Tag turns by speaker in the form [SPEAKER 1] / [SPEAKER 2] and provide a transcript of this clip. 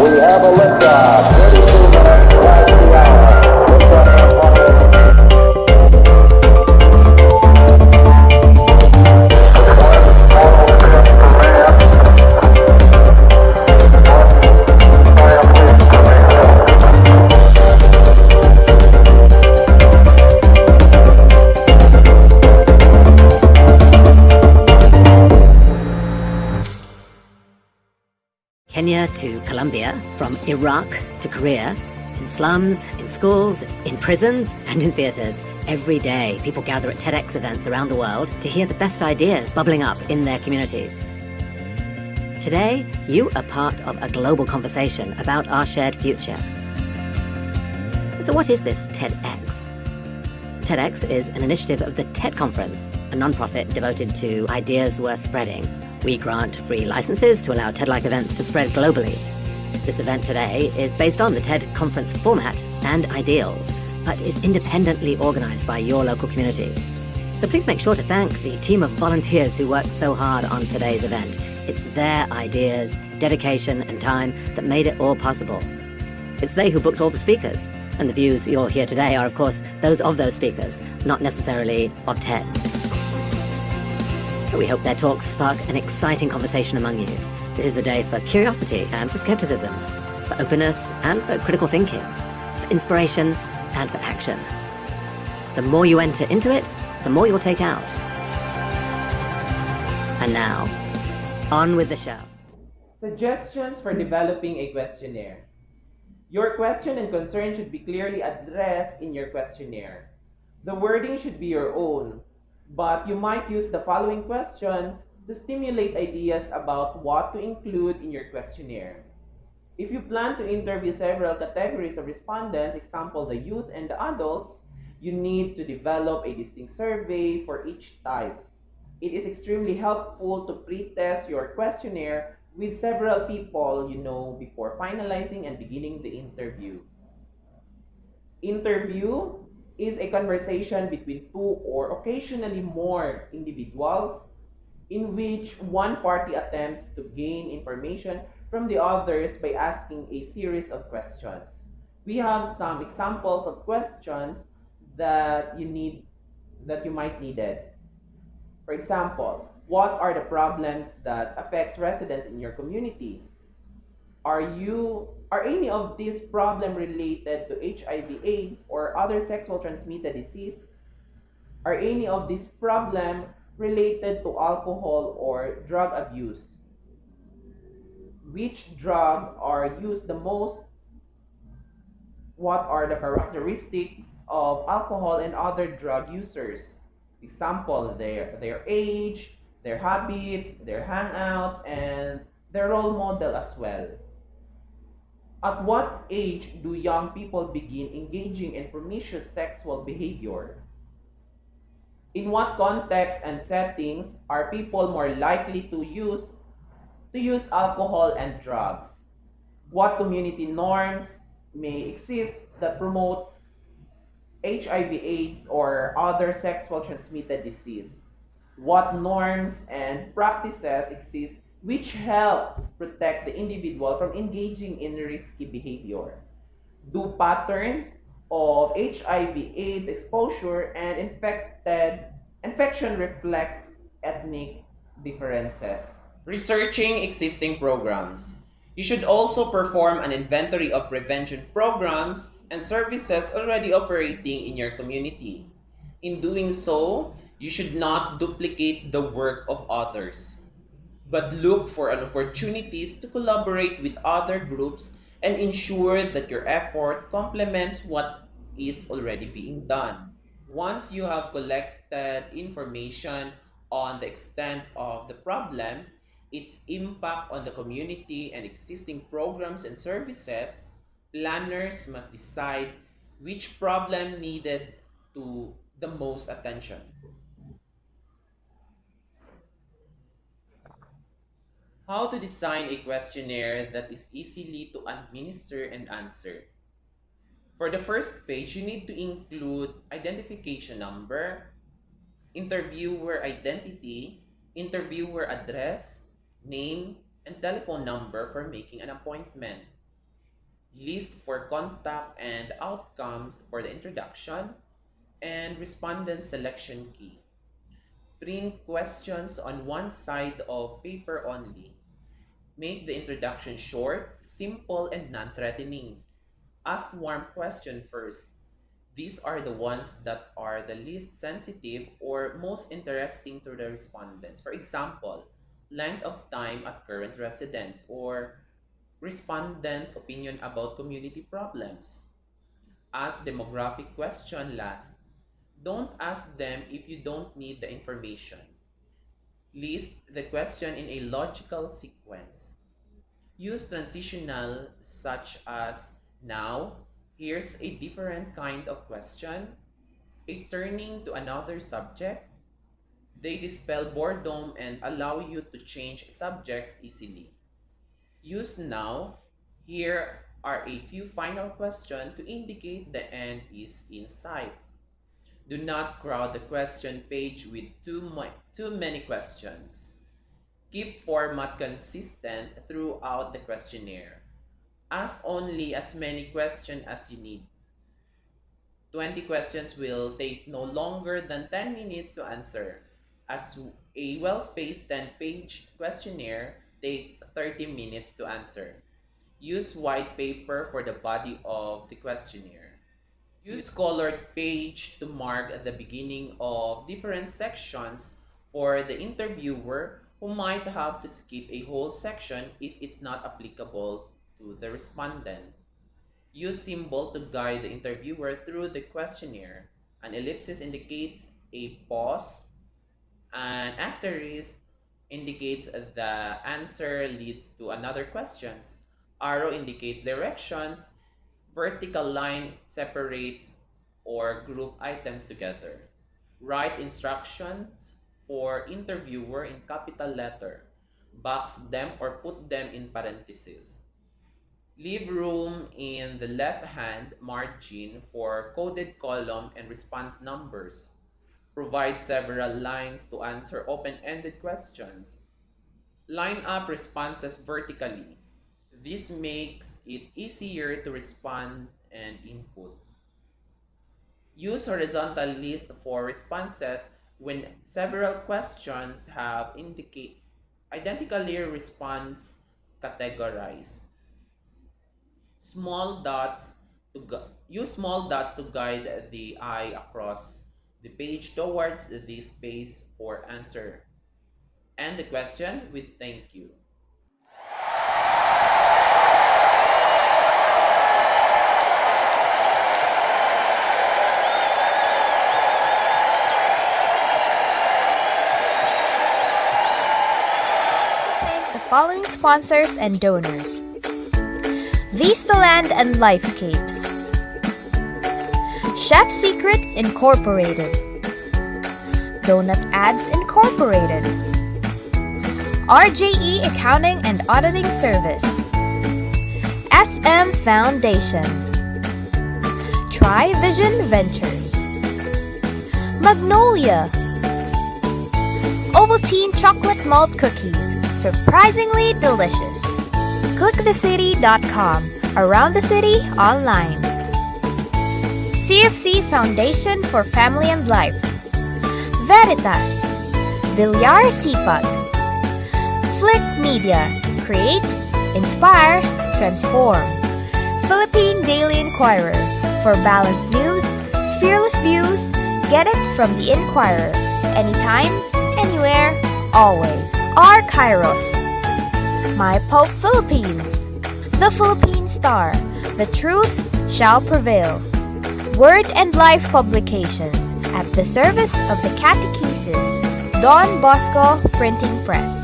[SPEAKER 1] We have a liftoff. 32 minutes past the hour. Liftoff
[SPEAKER 2] Kenya to Colombia, from Iraq to Korea, in slums, in schools, in prisons, and in theatres. Every day, people gather at TEDx events around the world to hear the best ideas bubbling up in their communities. Today, you are part of a global conversation about our shared future. So what is this TEDx? TEDx is an initiative of the TED Conference, a non-profit devoted to ideas worth spreading. We grant free licenses to allow TED-like events to spread globally. This event today is based on the TED Conference format and ideals, but is independently organized by your local community. So please make sure to thank the team of volunteers who worked so hard on today's event. It's their ideas, dedication, and time that made it all possible. It's they who booked all the speakers, and the views you'll hear today are, of course, those of those speakers, not necessarily of TEDs. We hope their talks spark an exciting conversation among you. This is a day for curiosity and for skepticism, for openness and for critical thinking, for inspiration and for action. The more you enter into it, the more you'll take out. And now, on with the show.
[SPEAKER 3] Suggestions for developing a questionnaire. Your question and concern should be clearly addressed in your questionnaire. The wording should be your own, but you might use the following questions to stimulate ideas about what to include in your questionnaire. If you plan to interview several categories of respondents, example the youth and the adults, you need to develop a distinct survey for each type. It is extremely helpful to pre-test your questionnaire with several people you know before finalizing and beginning the interview. Interview is a conversation between two or occasionally more individuals in which one party attempts to gain information from the others by asking a series of questions. We have some examples of questions that you might need it. For example, what are the problems that affects residents in your community? Are any of these problems related to HIV/AIDS or other sexual transmitted disease? Are any of these problems related to alcohol or drug abuse? Which drugs are used the most? What are the characteristics of alcohol and other drug users? Example, their age, their habits, their hangouts, and their role model as well. At what age do young people begin engaging in promiscuous sexual behavior? In what contexts and settings are people more likely to use alcohol and drugs? What community norms may exist that promote HIV/AIDS or other sexual transmitted disease? What norms and practices exist which helps protect the individual from engaging in risky behavior? Do patterns of HIV/AIDS exposure and infection reflect ethnic differences? Researching existing programs. You should also perform an inventory of prevention programs and services already operating in your community. In doing so, you should not duplicate the work of others, but look for opportunities to collaborate with other groups and ensure that your effort complements what is already being done. Once you have collected information on the extent of the problem, its impact on the community, and existing programs and services, planners must decide which problem needed to the most attention. How to design a questionnaire that is easily to administer and answer. For the first page, you need to include identification number, interviewer identity, interviewer address, name, and telephone number for making an appointment. list for contact and outcomes for the introduction, and respondent selection key. Print questions on one side of paper only. Make the introduction short, simple, and non-threatening. Ask warm question first. These are the ones that are the least sensitive or most interesting to the respondents. For example, length of time at current residence or respondents' opinion about community problems. Ask demographic question last. Don't ask them if you don't need the information. List the question in a logical sequence. Use transitional such as now, here's a different kind of question, a turning to another subject. They dispel boredom and allow you to change subjects easily. Use now, here are a few final questions to indicate the end is in sight. Do not crowd the question page with too many questions. Keep format consistent throughout the questionnaire. Ask only as many questions as you need. 20 questions will take no longer than 10 minutes to answer, as a well-spaced 10-page questionnaire takes 30 minutes to answer. Use white paper for the body of the questionnaire. Use colored page to mark at the beginning of different sections for the interviewer who might have to skip a whole section if it's not applicable to the respondent. Use symbol to guide the interviewer through the questionnaire. An ellipsis indicates a pause. An asterisk indicates the answer leads to another question. Arrow indicates directions. Vertical line separates or group items together. Write instructions for interviewer in capital letter. Box them or put them in parentheses. Leave room in the left-hand margin for coded column and response numbers. Provide several lines to answer open-ended questions. Line up responses vertically. This makes it easier to respond and input. Use horizontal list for responses when several questions have identically response categorized. Use small dots to guide the eye across the page towards the space for answer. End the question with thank you.
[SPEAKER 4] Thanks the following sponsors and donors: Vista Land and Lifescapes, Chef Secret Incorporated, Donut Ads Incorporated, RJE Accounting and Auditing Service, SM Foundation, TriVision Ventures, Magnolia, Ovaltine Chocolate Malt Cookies, surprisingly delicious. ClickTheCity.com, around the city online. CFC Foundation for Family and Life, Veritas, Villar Sipag, Flick Media, create, inspire, transform. Philippine Daily Inquirer, for balanced news, fearless views, get it from the Inquirer, anytime, anywhere, always. R. Kairos, My Pope Philippines, The Philippine Star, The Truth Shall Prevail. Word and Life Publications, at the service of the catechesis. Don Bosco Printing Press.